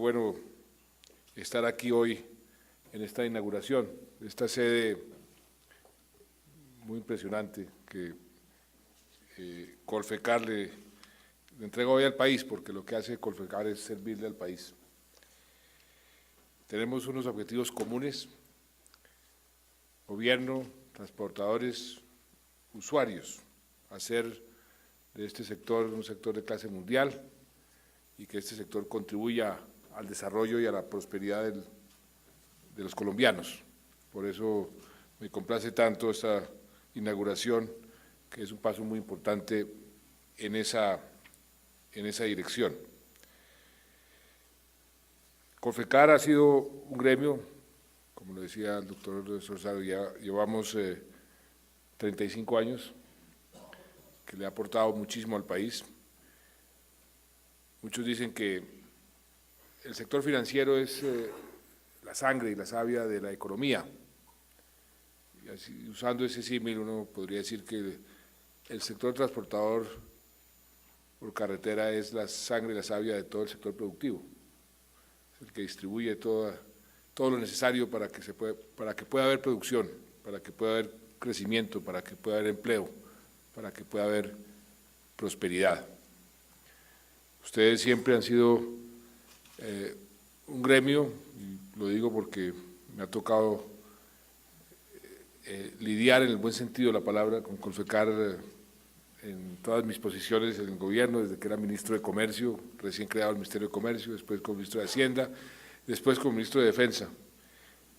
bueno estar aquí hoy en esta inauguración, de esta sede muy impresionante que Colfecar le entrega hoy al país, porque lo que hace Colfecar es servirle al país. Tenemos unos objetivos comunes: gobierno, transportadores, usuarios, hacer de este sector un sector de clase mundial y que este sector contribuya al desarrollo y a la prosperidad de los colombianos. Por eso me complace tanto esta inauguración, que es un paso muy importante en esa dirección. Colfecar ha sido un gremio, como lo decía el doctor Sorzaro, ya llevamos 35 años, que le ha aportado muchísimo al país. Muchos dicen que el sector financiero es la sangre y la savia de la economía. Y así, usando ese símil, uno podría decir que el sector transportador por carretera es la sangre y la savia de todo el sector productivo. Es el que distribuye todo lo necesario para que pueda haber producción, para que pueda haber crecimiento, para que pueda haber empleo, para que pueda haber prosperidad. Ustedes siempre han sido un gremio, y lo digo porque me ha tocado lidiar en el buen sentido de la palabra con Colfecar en todas mis posiciones en el gobierno, desde que era ministro de Comercio, recién creado el Ministerio de Comercio, después como ministro de Hacienda, después como ministro de Defensa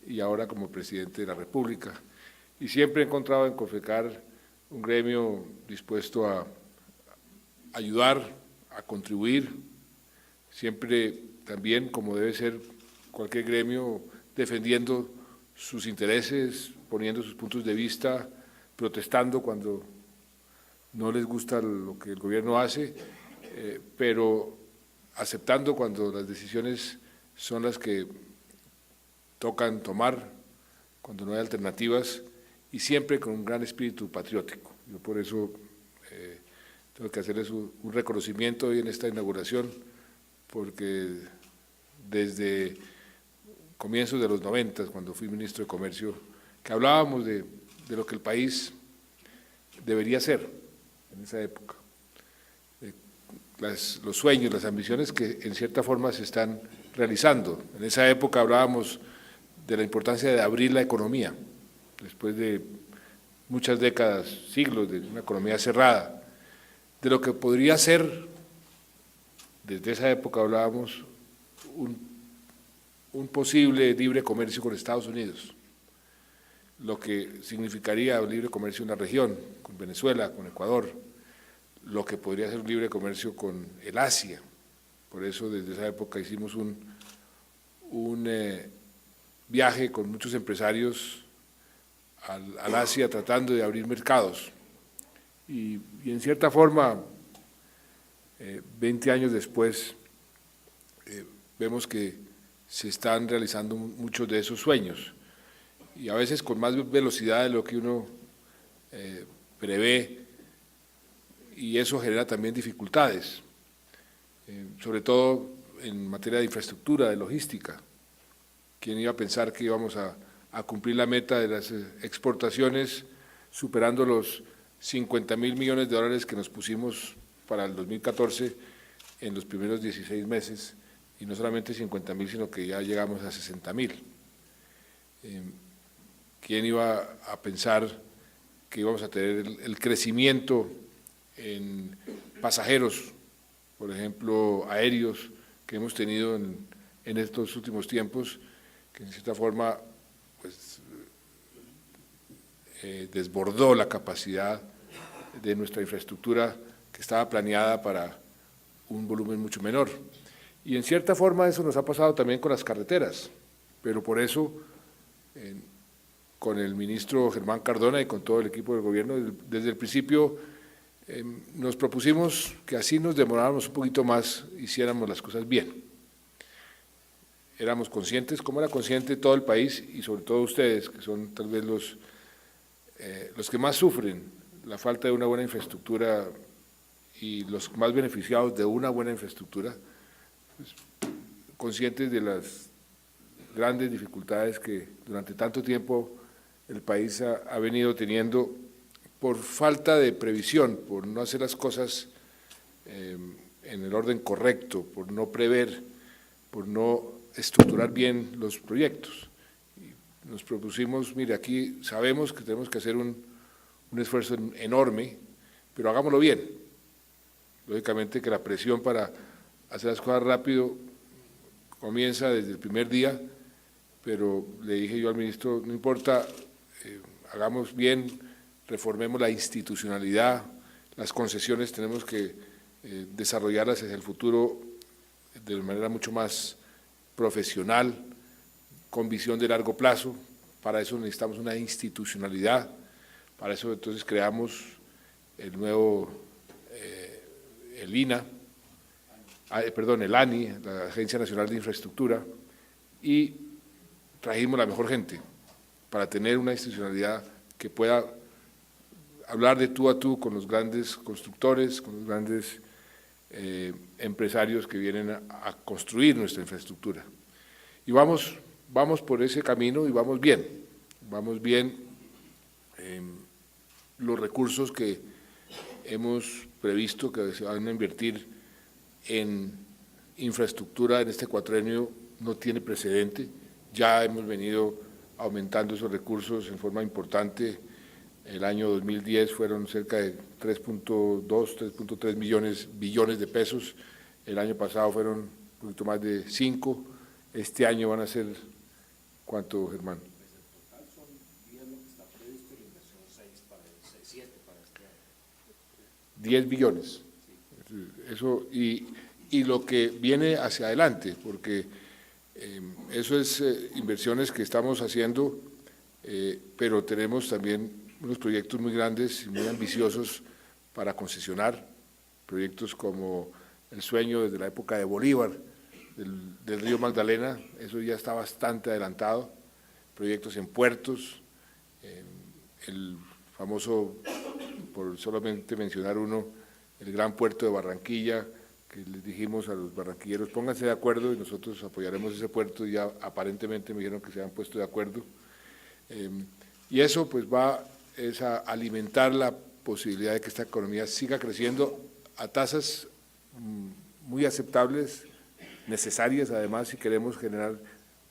y ahora como presidente de la República. Y siempre he encontrado en Colfecar un gremio dispuesto a ayudar, a contribuir, siempre también, como debe ser cualquier gremio, defendiendo sus intereses, poniendo sus puntos de vista, protestando cuando no les gusta lo que el gobierno hace, pero aceptando cuando las decisiones son las que tocan tomar, cuando no hay alternativas, y siempre con un gran espíritu patriótico. Yo por eso tengo que hacerles un reconocimiento hoy en esta inauguración, porque desde comienzos de los 90, cuando fui ministro de Comercio, que hablábamos de lo que el país debería ser en esa época, los sueños, las ambiciones que en cierta forma se están realizando. En esa época hablábamos de la importancia de abrir la economía, después de muchas décadas, siglos de una economía cerrada, de lo que podría ser, desde esa época hablábamos, un posible libre comercio con Estados Unidos, lo que significaría un libre comercio en la región, con Venezuela, con Ecuador, lo que podría ser un libre comercio con el Asia. Por eso desde esa época hicimos un viaje con muchos empresarios al Asia tratando de abrir mercados. Y en cierta forma, 20 años después, vemos que se están realizando muchos de esos sueños, y a veces con más velocidad de lo que uno prevé, y eso genera también dificultades, sobre todo en materia de infraestructura, de logística. ¿Quién iba a pensar que íbamos a cumplir la meta de las exportaciones superando los 50.000 millones de dólares que nos pusimos para el 2014 en los primeros 16 meses, y no solamente 50.000, sino que ya llegamos a 60.000? ¿Quién iba a pensar que íbamos a tener el crecimiento en pasajeros, por ejemplo, aéreos, que hemos tenido en estos últimos tiempos, que en cierta forma pues, desbordó la capacidad de nuestra infraestructura, que estaba planeada para un volumen mucho menor? Y en cierta forma eso nos ha pasado también con las carreteras, pero por eso con el ministro Germán Cardona y con todo el equipo del gobierno, desde el principio nos propusimos que así nos demoráramos un poquito más, hiciéramos las cosas bien. Éramos conscientes, como era consciente todo el país y sobre todo ustedes, que son tal vez los que más sufren la falta de una buena infraestructura y los más beneficiados de una buena infraestructura. Pues, conscientes de las grandes dificultades que durante tanto tiempo el país ha venido teniendo por falta de previsión, por no hacer las cosas en el orden correcto, por no prever, por no estructurar bien los proyectos. Y nos propusimos, mire, aquí sabemos que tenemos que hacer un esfuerzo enorme, pero hagámoslo bien. Lógicamente que la presión para hacer las cosas rápido comienza desde el primer día, pero le dije yo al ministro, no importa, hagamos bien, reformemos la institucionalidad, las concesiones tenemos que desarrollarlas hacia el futuro de manera mucho más profesional, con visión de largo plazo. Para eso necesitamos una institucionalidad, para eso entonces creamos el nuevo, el INA, el ANI, la Agencia Nacional de Infraestructura, y trajimos la mejor gente para tener una institucionalidad que pueda hablar de tú a tú con los grandes constructores, con los grandes empresarios que vienen a construir nuestra infraestructura. Y vamos por ese camino y vamos bien. Los recursos que hemos previsto que se van a invertir en infraestructura en este cuatrenio no tiene precedente, ya hemos venido aumentando esos recursos en forma importante. El año 2010 fueron cerca de 3.2, 3.3 billones de pesos, el año pasado fueron un poquito más de 5, este año van a ser, ¿cuánto, Germán? Pues en total son 10 lo que está previsto y la inversión 7 para este año. 10 billones, Sí. eso, y lo que viene hacia adelante, porque eso es inversiones que estamos haciendo, pero tenemos también unos proyectos muy grandes y muy ambiciosos para concesionar, proyectos como el sueño desde la época de Bolívar, del río Magdalena, eso ya está bastante adelantado, proyectos en puertos, el famoso, por solamente mencionar uno, el gran puerto de Barranquilla, que les dijimos a los barranquilleros, pónganse de acuerdo y nosotros apoyaremos ese puerto, y ya aparentemente me dijeron que se han puesto de acuerdo. Y eso pues va a alimentar la posibilidad de que esta economía siga creciendo a tasas muy aceptables, necesarias además, si queremos generar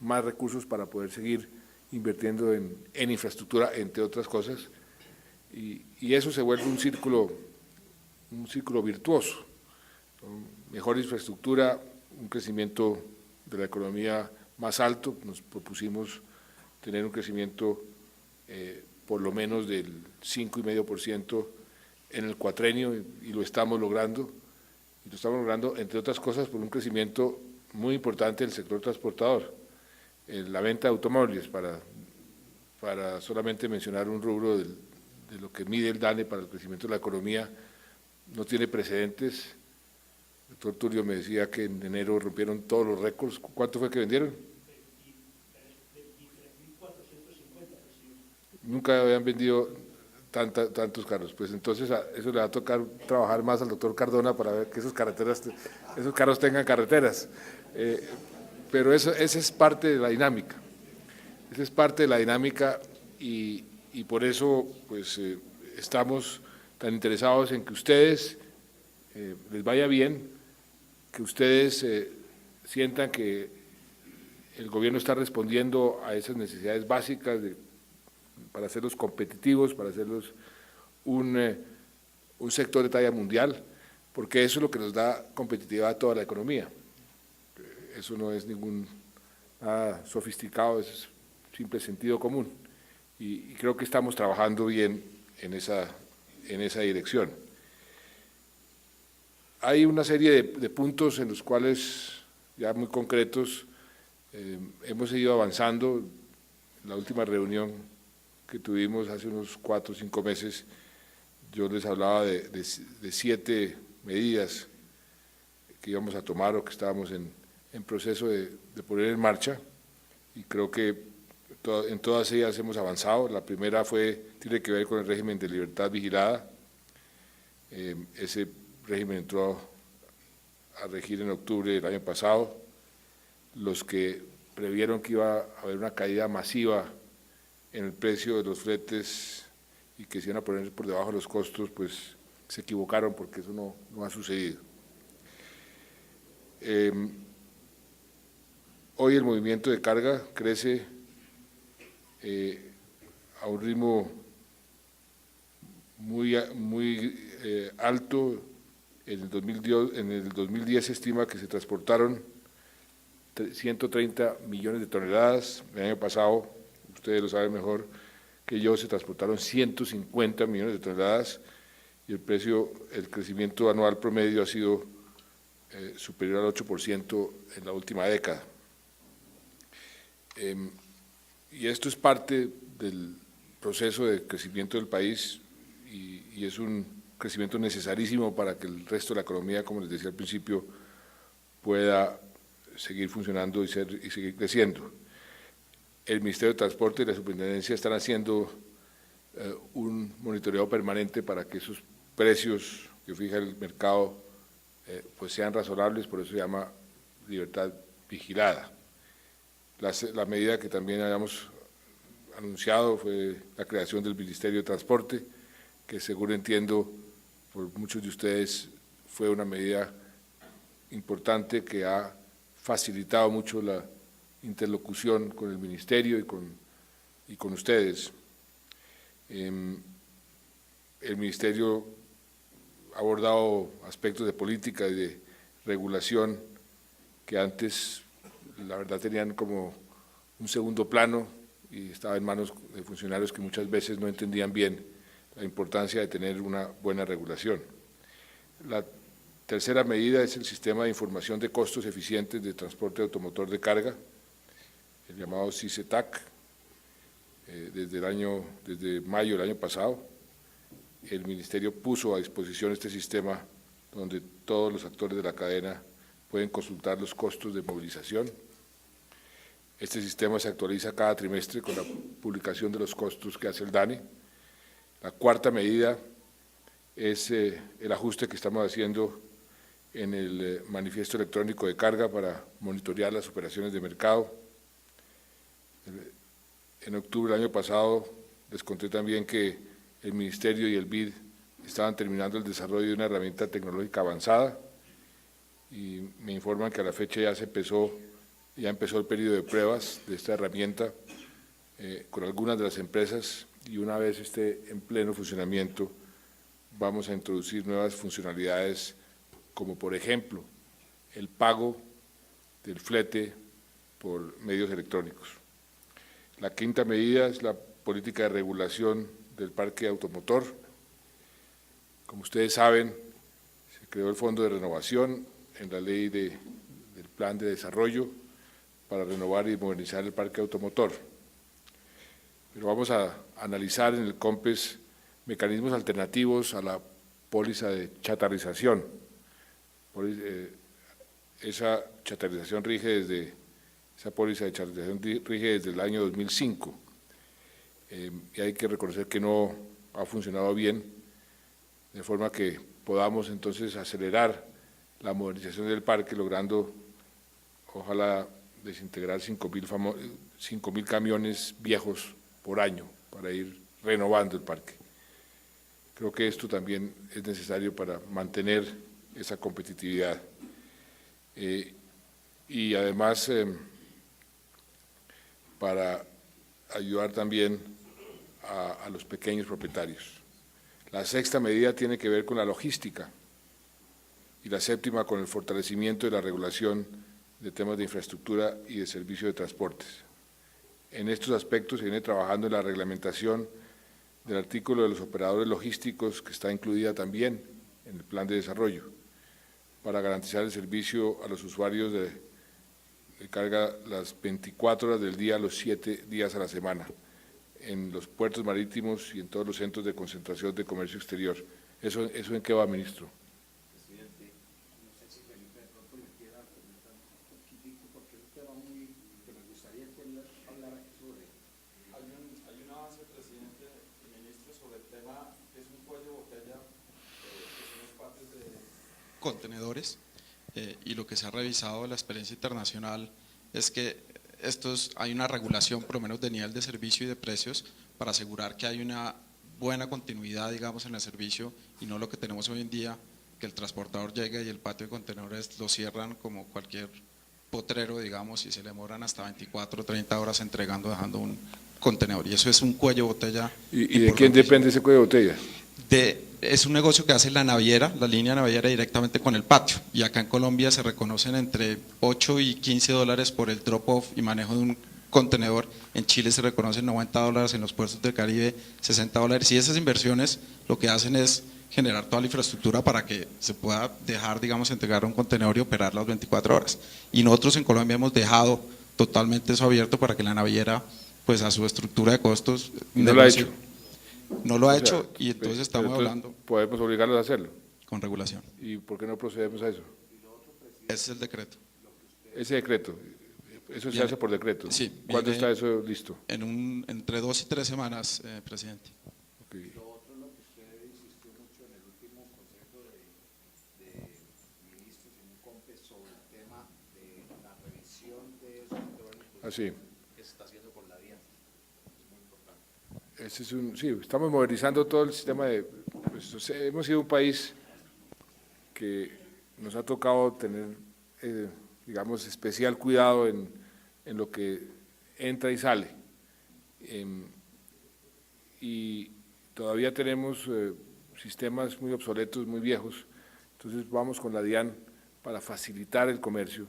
más recursos para poder seguir invirtiendo en infraestructura, entre otras cosas, y eso se vuelve un círculo virtuoso. Mejor infraestructura, un crecimiento de la economía más alto, nos propusimos tener un crecimiento por lo menos del 5,5% en el cuatrenio, y lo estamos logrando. Y lo estamos logrando, entre otras cosas, por un crecimiento muy importante del sector transportador. La venta de automóviles, para solamente mencionar un rubro de lo que mide el DANE para el crecimiento de la economía, no tiene precedentes. El doctor Tulio me decía que en enero rompieron todos los récords. ¿Cuánto fue que vendieron? 23.450. Nunca habían vendido tantos carros. Pues entonces eso le va a tocar trabajar más al doctor Cardona para ver que esos carros tengan carreteras. Pero esa es parte de la dinámica. Esa es parte de la dinámica, y por eso pues estamos tan interesados en que ustedes les vaya bien, que ustedes sientan que el gobierno está respondiendo a esas necesidades básicas para hacerlos competitivos, para hacerlos un sector de talla mundial, porque eso es lo que nos da competitividad a toda la economía. Eso no es nada sofisticado, es simple sentido común, y creo que estamos trabajando bien en esa dirección. Hay una serie de puntos en los cuales, ya muy concretos, hemos seguido avanzando. La última reunión que tuvimos hace unos 4 o 5 meses, yo les hablaba de 7 medidas que íbamos a tomar o que estábamos en proceso de poner en marcha, y creo que en todas ellas hemos avanzado. La primera tiene que ver con el régimen de libertad vigilada. Ese régimen entró a regir en octubre del año pasado. los que previeron que iba a haber una caída masiva en el precio de los fletes y que se iban a poner por debajo de los costos, pues se equivocaron porque eso no ha sucedido. Hoy el movimiento de carga crece a un ritmo muy alto. En el 2010 se estima que se transportaron 130 millones de toneladas. El año pasado, ustedes lo saben mejor que yo, se transportaron 150 millones de toneladas y el crecimiento anual promedio ha sido superior al 8% en la última década. Y esto es parte del proceso de crecimiento del país y es un crecimiento necesarísimo para que el resto de la economía, como les decía al principio, pueda seguir funcionando y seguir creciendo. El Ministerio de Transporte y la Superintendencia están haciendo un monitoreo permanente para que esos precios que fija el mercado pues sean razonables, por eso se llama libertad vigilada. La medida que también habíamos anunciado fue la creación del Ministerio de Transporte, que seguro entiendo por muchos de ustedes fue una medida importante que ha facilitado mucho la interlocución con el Ministerio y con ustedes. El Ministerio ha abordado aspectos de política y de regulación que antes, la verdad, tenían como un segundo plano y estaba en manos de funcionarios que muchas veces no entendían bien la importancia de tener una buena regulación. La tercera medida es el sistema de información de costos eficientes de transporte automotor de carga, el llamado SICETAC. Desde mayo del año pasado, el Ministerio puso a disposición este sistema donde todos los actores de la cadena pueden consultar los costos de movilización. Este sistema se actualiza cada trimestre con la publicación de los costos que hace el DANE. La cuarta medida es el ajuste que estamos haciendo en el manifiesto electrónico de carga para monitorear las operaciones de mercado. En octubre del año pasado les conté también que el Ministerio y el BID estaban terminando el desarrollo de una herramienta tecnológica avanzada y me informan que a la fecha ya empezó el periodo de pruebas de esta herramienta con algunas de las empresas y una vez esté en pleno funcionamiento vamos a introducir nuevas funcionalidades como por ejemplo el pago del flete por medios electrónicos. La quinta medida es la política de regulación del parque automotor. Como ustedes saben, se creó el Fondo de Renovación en la ley del Plan de Desarrollo para renovar y modernizar el parque automotor. Pero vamos a analizar en el COMPES mecanismos alternativos a la póliza de chatarrización. Esa póliza de chatarrización rige desde el año 2005 y hay que reconocer que no ha funcionado bien, de forma que podamos entonces acelerar la modernización del parque, logrando ojalá desintegrar 5.000 camiones viejos por año para ir renovando el parque. Creo que esto también es necesario para mantener esa competitividad. Y además para ayudar también a los pequeños propietarios. La sexta medida tiene que ver con la logística y la séptima con el fortalecimiento de la regulación de temas de infraestructura y de servicio de transportes. En estos aspectos se viene trabajando en la reglamentación del artículo de los operadores logísticos que está incluida también en el plan de desarrollo para garantizar el servicio a los usuarios de carga las 24 horas del día, los 7 días a la semana, en los puertos marítimos y en todos los centros de concentración de comercio exterior. ¿Eso en qué va, ministro? Presidente, no sé si Felipe de pronto me quiera comentar un poquitico, porque es un tema que me gustaría hablar aquí sobre. Hay un avance, presidente y ministro, sobre el tema que es un cuello de botella, que son los partes de contenedores, y lo que se ha revisado de la experiencia internacional es que hay una regulación por lo menos de nivel de servicio y de precios para asegurar que hay una buena continuidad, digamos, en el servicio y no lo que tenemos hoy en día, que el transportador llega y el patio de contenedores lo cierran como cualquier potrero, digamos, y se le demoran hasta 24 o 30 horas entregando, dejando un contenedor. Y eso es un cuello de botella. ¿Y de quién depende ese cuello de botella? Es un negocio que hace la naviera, la línea naviera directamente con el patio. Y acá en Colombia se reconocen entre 8 y 15 dólares por el drop-off y manejo de un contenedor. En Chile se reconocen 90 dólares, en los puertos del Caribe 60 dólares. Y esas inversiones lo que hacen es generar toda la infraestructura para que se pueda dejar, digamos, entregar un contenedor y operar las 24 horas. Y nosotros en Colombia hemos dejado totalmente eso abierto para que la naviera, pues a su estructura de costos… ¿No lo ha hecho? No lo ha O sea, hecho y entonces estamos hablando podemos obligarlos a hacerlo. con regulación. ¿Y por qué no procedemos a eso? Ese es el decreto. Ese decreto, eso se hace por decreto. Sí, ¿Cuándo viene está eso listo? entre 2 y 3 semanas, presidente. Okay. Lo otro, lo que usted insistió mucho en el último Consejo de Ministros en un COMPES sobre el tema de la revisión de esos controles Así. que se está haciendo por la DIAN. Es muy importante. Sí, estamos modernizando todo el sistema de… Pues, hemos sido un país que nos ha tocado tener, digamos, especial cuidado en lo que entra y sale. Y todavía tenemos sistemas muy obsoletos, muy viejos, entonces vamos con la DIAN para facilitar el comercio,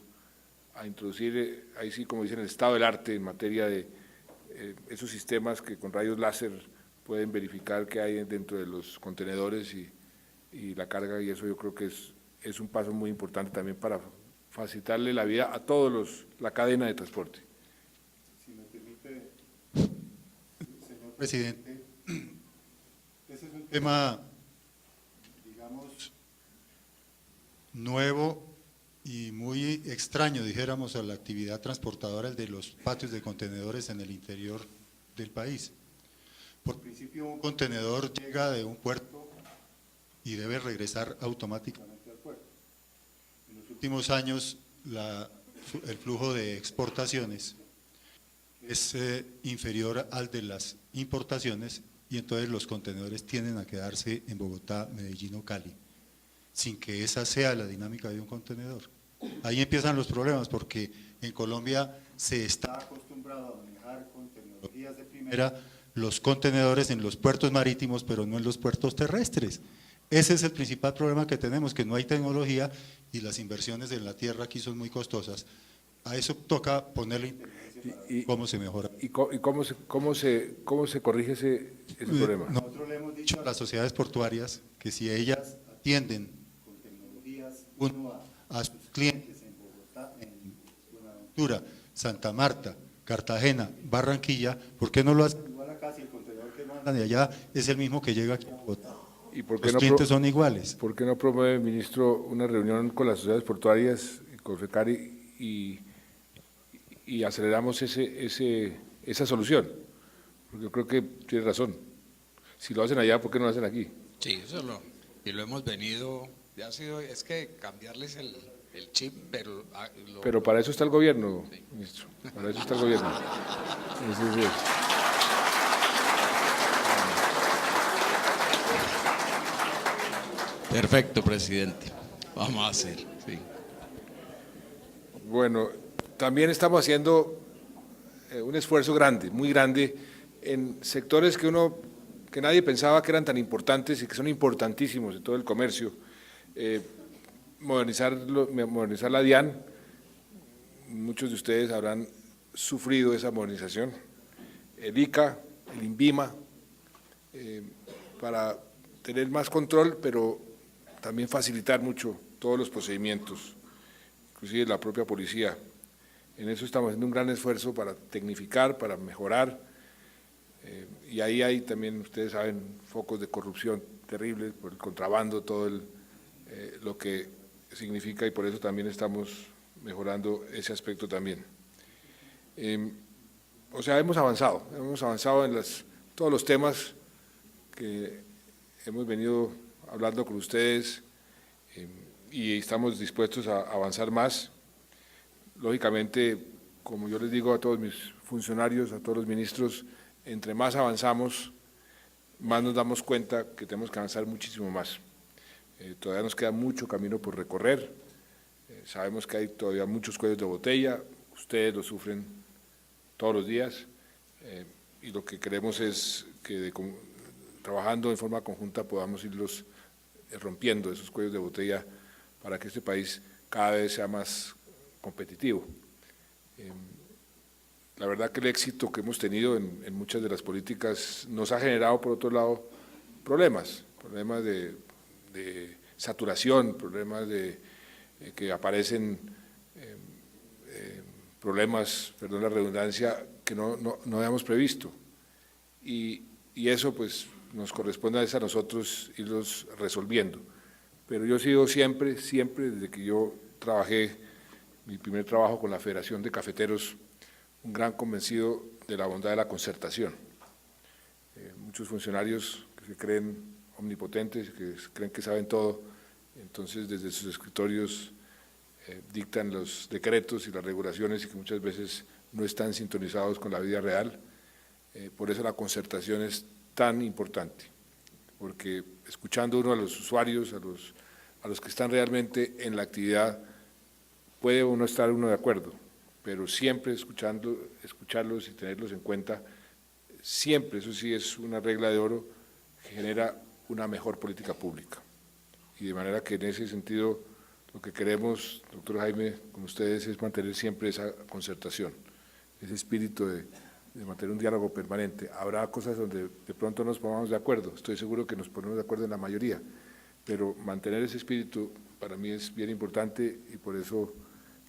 a introducir, ahí sí, como dicen, el estado del arte en materia de esos sistemas que con rayos láser pueden verificar qué hay dentro de los contenedores y la carga, y eso yo creo que es un paso muy importante también para facilitarle la vida a todos la cadena de transporte. Si me permite, señor presidente, ese es un tema, digamos, nuevo y muy extraño, dijéramos, a la actividad transportadora, el de los patios de contenedores en el interior del país. Por principio, un contenedor llega de un puerto y debe regresar automáticamente al puerto. En los últimos años, el flujo de exportaciones es inferior al de las importaciones y entonces los contenedores tienden a quedarse en Bogotá, Medellín o Cali, sin que esa sea la dinámica de un contenedor. Ahí empiezan los problemas porque en Colombia se está acostumbrado a manejar con tecnologías de primera los contenedores en los puertos marítimos, pero no en los puertos terrestres. Ese es el principal problema que tenemos, que no hay tecnología y las inversiones en la tierra aquí son muy costosas. A eso toca ponerle inteligencia para cómo se mejora. ¿Y cómo se corrige ese problema? Nosotros le hemos dicho a las sociedades portuarias que si ellas atienden con tecnologías a sus clientes en Bogotá, en Buenaventura, Santa Marta, Cartagena, Barranquilla, ¿por qué no lo hacen igual acá si el contenedor que mandan de allá es el mismo que llega aquí a Bogotá? ¿Y por qué Los clientes son iguales. ¿Por qué no promueve, ministro, una reunión con las sociedades portuarias, con FECARI, y aceleramos esa solución? Porque yo creo que tiene razón. Si lo hacen allá, ¿por qué no lo hacen aquí? Sí, y lo hemos venido, es que cambiarles el chip, pero… Pero para eso está el gobierno, ministro, para eso está el gobierno. Sí. Perfecto, presidente, vamos a hacer, sí. Bueno, también estamos haciendo un esfuerzo grande, muy grande, en sectores que nadie pensaba que eran tan importantes y que son importantísimos en todo el comercio. Modernizar la DIAN, muchos de ustedes habrán sufrido esa modernización, el ICA, el INVIMA, para tener más control, pero también facilitar mucho todos los procedimientos, inclusive la propia policía. En eso estamos haciendo un gran esfuerzo para tecnificar, para mejorar, y ahí hay también, ustedes saben, focos de corrupción terribles por el contrabando, todo lo que significa, y por eso también estamos mejorando ese aspecto también. O sea, hemos avanzado en todos los temas que hemos venido hablando con ustedes y estamos dispuestos a avanzar más. Lógicamente, como yo les digo a todos mis funcionarios, a todos los ministros, entre más avanzamos, más nos damos cuenta que tenemos que avanzar muchísimo más. Todavía nos queda mucho camino por recorrer, sabemos que hay todavía muchos cuellos de botella, ustedes lo sufren todos los días, y lo que queremos es que trabajando en forma conjunta podamos irlos rompiendo esos cuellos de botella para que este país cada vez sea más competitivo. La verdad que el éxito que hemos tenido en muchas de las políticas nos ha generado, por otro lado, problemas de saturación, problemas que aparecen, problemas, perdón la redundancia, que no habíamos previsto. Y eso pues nos corresponde a nosotros irlos resolviendo. Pero yo he sido siempre, desde que yo trabajé, mi primer trabajo con la Federación de Cafeteros, un gran convencido de la bondad de la concertación. Muchos funcionarios que se creen omnipotentes, que creen que saben todo, entonces desde sus escritorios dictan los decretos y las regulaciones y que muchas veces no están sintonizados con la vida real. Por eso la concertación es tan importante, porque escuchando uno a los usuarios, a los que están realmente en la actividad, puede uno estar de acuerdo, pero siempre escucharlos y tenerlos en cuenta, siempre, eso sí es una regla de oro, que genera una mejor política pública. Y de manera que en ese sentido lo que queremos, doctor Jaime, con ustedes es mantener siempre esa concertación, ese espíritu de mantener un diálogo permanente. Habrá cosas donde de pronto nos pongamos de acuerdo, estoy seguro que nos ponemos de acuerdo en la mayoría, pero mantener ese espíritu para mí es bien importante y por eso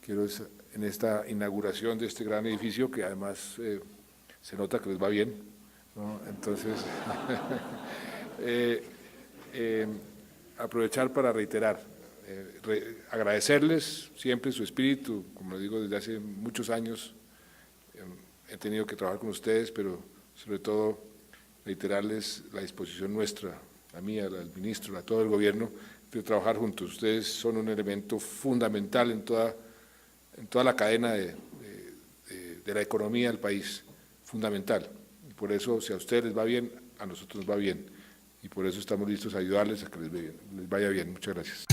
quiero en esta inauguración de este gran edificio, que además se nota que les va bien, ¿no? Entonces, aprovechar para reiterar, agradecerles siempre su espíritu, como lo digo desde hace muchos años, he tenido que trabajar con ustedes, pero sobre todo reiterarles la disposición nuestra, la mía, la del ministro, a todo el gobierno, de trabajar juntos. Ustedes son un elemento fundamental en toda la cadena de la economía del país, fundamental. Y por eso, si a ustedes les va bien, a nosotros nos va bien. Y por eso estamos listos a ayudarles a que les vaya bien. Muchas gracias.